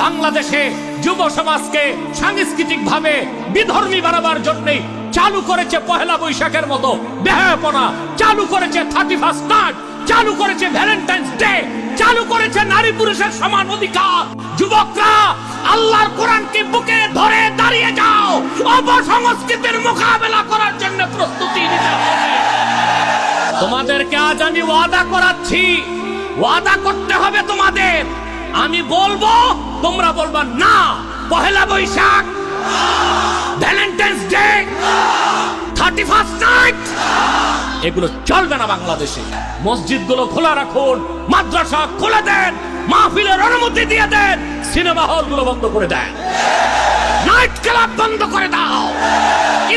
বাংলাদেশে যুব সমাজকে সাংস্কৃতিক ভাবে বিধর্মী বানাবার জন্য চালু করেছে পহেলা বৈশাখের মতো বেহায়াপনা, চালু করেছে 31st নাইট, চালু করেছে ভ্যালেন্টাইন্স ডে, চালু করেছে নারী পুরুষের সমান অধিকার। যুবকরা, আল্লাহর কোরআনকে বুকে ধরে দাঁড়িয়ে যাও, অপসংস্কৃতির মোকাবেলা করার জন্য প্রস্তুতি নিতে হবে। তোমাদেরকে আজ আমি ওয়াদা করাচ্ছি, ওয়াদা করতে হবে তোমাদের। আমি বলবো, তোমরা বলবা না। Pohela Boishakh, Valentine's Day, 31st night এগুলো চলবে না বাংলাদেশে। মসজিদগুলো খোলা রাখুন, মাদ্রাসা খুলে দেন, মাহফিলের অনুমতি দিয়ে দেন, সিনেমা হলগুলো বন্ধ করে দেন, নাইট ক্লাব বন্ধ করে দাও,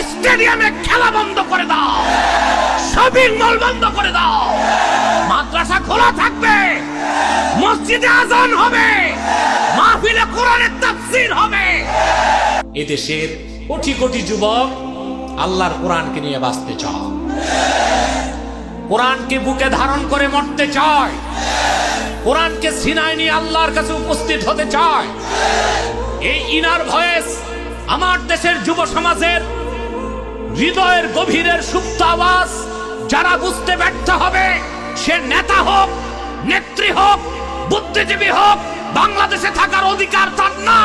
স্টেডিয়ামে খেলা বন্ধ করে দাও, শপিং মল বন্ধ করে দাও। মাদ্রাসা খোলা থাকবে, মসজিদে আজান হবে, মাহফিলে কোরআনের তাফসীর হবে। এদেশের কোটি কোটি যুবক আল্লাহর কোরআনকে নিয়ে বাঁচতে চায়, কোরআনকে বুকে ধারণ করে মরতে চায়, কোরআনকে সিনায় নিয়ে আল্লাহর কাছে উপস্থিত হতে চায়। এই ইনার ভয়েস আমার দেশের যুব সমাজের হৃদয়ের গভীরের সুপ্ত আওয়াজ যারা বুঝতে ব্যর্থ হবে, সে নেতা হোক, নেত্রী হোক, বুদ্ধিজীবী হোক, বাংলাদেশে থাকার অধিকার তার না।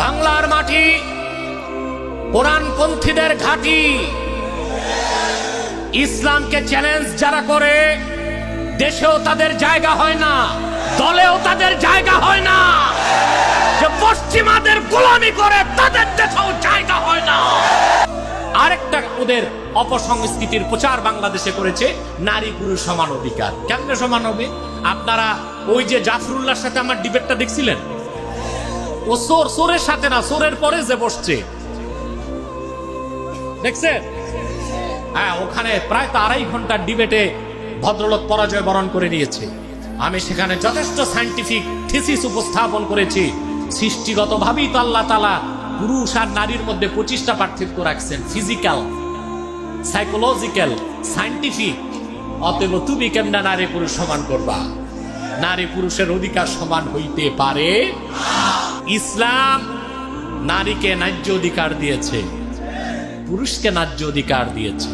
বাংলার মাটি কোরআনপন্থীদের ঘাঁটি। ইসলামকে চ্যালেঞ্জ যারা করে, দেশেও তাদের জায়গা হয় না, দলেও তাদের জায়গা হয় না। যে পশ্চিমাদের গোলামি করে, তাদের দেশেও জায়গা হয় না। আরেকটা ওদের অপসংস্কৃতির প্রচার বাংলাদেশে করেছে, নারী পুরুষ সমান অধিকার। কেমনে সমান হবে? আপনারা ওই যে জাফরুল্লাহর সাথে আমার ডিবেটটা দেখছিলেন, ও সোরের সাথে না, সোরের পরে যে বসছে, দেখছেন? হ্যাঁ, ওখানে প্রায় 2.5 ঘন্টার ডিবেটে ভদ্রলোক পরাজয় বরণ করে নিয়েছে। আমি সেখানে যথেষ্ট সায়েন্টিফিক থিসিস উপস্থাপন করেছি। সৃষ্টিগতভাবেই তো আল্লাহ তাআলা পুরুষ আর নারীর মধ্যে 25টা পার্থক্য রাখছেন, ফিজিক্যাল, সাইকোলজিক্যাল, সায়েন্টিফিক। অতএব তুমি কেমনা নারী পুরুষ সমান করবা? নারী পুরুষের অধিকার সমান হইতে পারে? ইসলাম নারীকে ন্যায্য অধিকার দিয়েছে, পুরুষকে ন্যায্য অধিকার দিয়েছে।